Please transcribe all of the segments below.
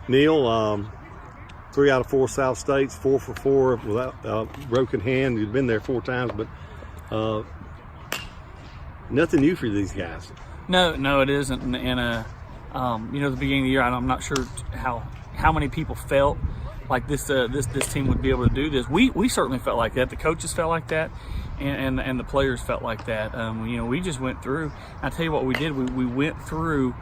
Neil, 3 out of 4 South States, 4 for 4 without broken hand. You've been there 4 times, but nothing new for these guys. No, it isn't. And the beginning of the year, I'm not sure how many people felt like this team would be able to do this. We certainly felt like that. The coaches felt like that, and the players felt like that. We just went through. I tell you what we did. We went through,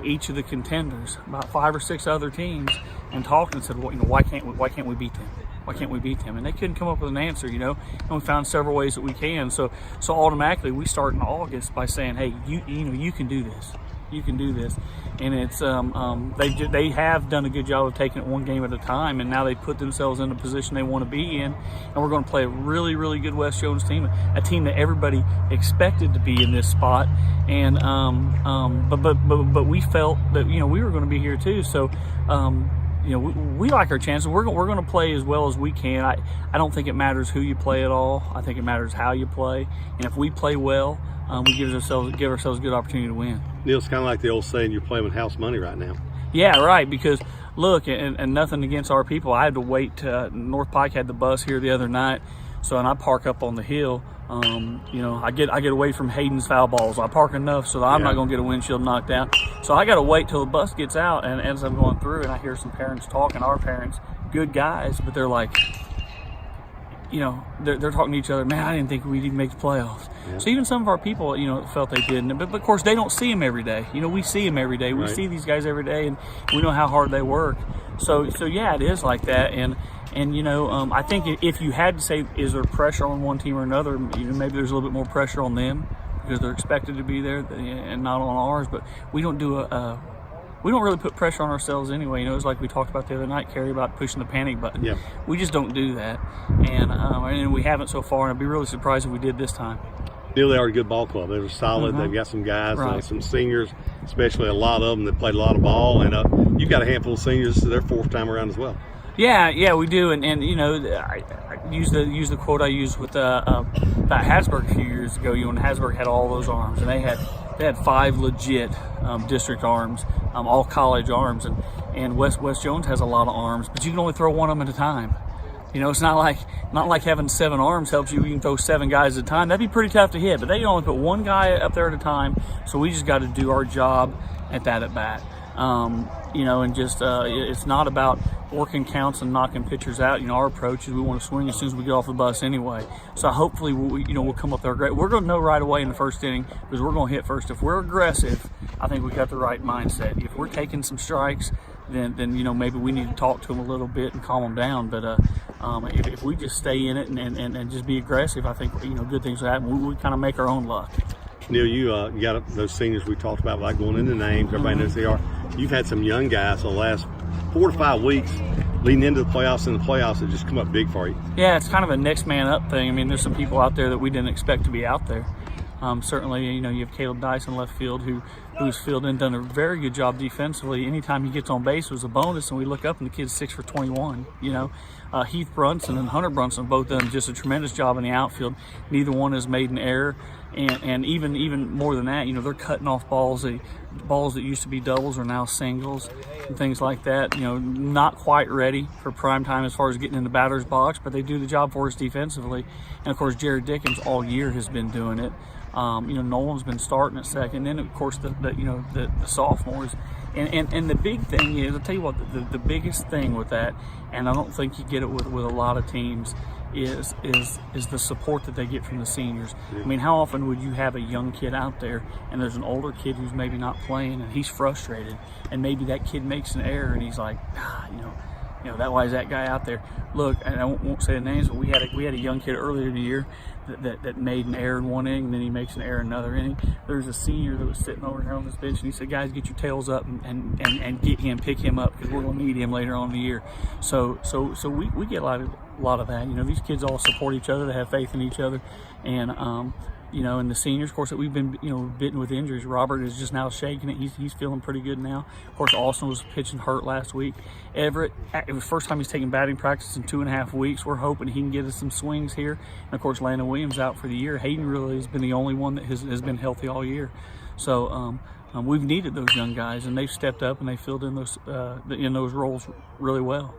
each of the contenders, about 5 or 6 other teams, and talked and said, well, why can't we beat them? Why can't we beat them? And they couldn't come up with an answer, and we found several ways that we can. So automatically we start in August by saying, hey, you can do this. You can do this. And it's they have done a good job of taking it one game at a time, and now they put themselves in the position they want to be in. And we're going to play a really, really good West Jones team, a team that everybody expected to be in this spot. And but we felt that we were going to be here too. So we like our chances. We're going to play as well as we can. I don't think it matters who you play at all. I think it matters how you play. And if we play well, we give ourselves a good opportunity to win. Neil, it's kind of like the old saying, you're playing with house money right now. Yeah, right, because look, and nothing against our people. I had to wait. North Pike had the bus here the other night, and I park up on the hill. I get away from Hayden's foul balls. I park enough so that I'm not going to get a windshield knocked out. So I got to wait till the bus gets out, and as I'm going through, and I hear some parents talking, our parents, good guys, but they're like, they're talking to each other. Man, I didn't think we'd even make the playoffs. Yeah. So even some of our people, felt they didn't. But of course, they don't see them every day. We see them every day. We see these guys every day, and we know how hard they work. So yeah, it is like that. And I think if you had to say, is there pressure on one team or another? Maybe there's a little bit more pressure on them because they're expected to be there and not on ours. But we don't we don't really put pressure on ourselves anyway. It's like we talked about the other night, Kerry, about pushing the panic button. Yeah. We just don't do that, and we haven't so far. And I'd be really surprised if we did this time. Neil, they are a good ball club. They're solid. They've got some guys, some seniors, especially a lot of them that played a lot of ball. And you've got a handful of seniors. So their 4th time around as well. Yeah, we do. And I use the quote I used with about Hattiesburg a few years ago. When Hattiesburg had all those arms, and they had 5 legit district arms, all college arms, and West Jones has a lot of arms, but you can only throw one of them at a time. It's not like having 7 arms helps you. You can throw 7 guys at a time. That'd be pretty tough to hit, but they only put one guy up there at a time. So we just got to do our job at bat. And just it's not about working counts and knocking pitchers out. Our approach is we want to swing as soon as we get off the bus anyway. So hopefully we'll come up there great. We're going to know right away in the first inning because we're going to hit first. If we're aggressive, I think we got the right mindset. If we're taking some strikes, then maybe we need to talk to them a little bit and calm them down. But if we just stay in it and just be aggressive, I think good things will happen. We kind of make our own luck. Neil, you got those seniors we talked about, like going into names. Everybody knows who they are. You've had some young guys the last 4 to 5 weeks leading into the playoffs and the playoffs that just come up big for you. Yeah, it's kind of a next man up thing. There's some people out there that we didn't expect to be out there. Certainly, you have Caleb Dice in left field who's fielded and done a very good job defensively. Anytime he gets on base was a bonus, and we look up and the kid's 6 for 21. Heath Brunson and Hunter Brunson have both done just a tremendous job in the outfield. Neither one has made an error, and even more than that, they're cutting off balls that used to be doubles are now singles and things like that. Not quite ready for prime time as far as getting in the batter's box, but they do the job for us defensively. And of course, Jared Dickens all year has been doing it. Nolan's been starting at second. Then of course the sophomores. And the big thing is, I'll tell you what, the biggest thing with that, and I don't think you get it with a lot of teams, is the support that they get from the seniors. How often would you have a young kid out there and there's an older kid who's maybe not playing and he's frustrated, and maybe that kid makes an error and he's like, that why is that guy out there? Look, and I won't say the names, but we had a young kid earlier in the year that made an error in one inning, and then he makes an error in another inning. There's a senior that was sitting over here on this bench, and he said, guys, get your tails up and pick him up because we're going to need him later on in the year. So we get a lot of that. These kids all support each other. They have faith in each other, and and the seniors, of course, that we've been, bitten with injuries. Robert is just now shaking it. He's feeling pretty good now. Of course, Austin was pitching hurt last week. Everett, it was the first time he's taking batting practice in 2.5 weeks. We're hoping he can get us some swings here. And of course, Landon Williams out for the year. Hayden really has been the only one that has been healthy all year. So we've needed those young guys, and they've stepped up and they filled in those roles really well.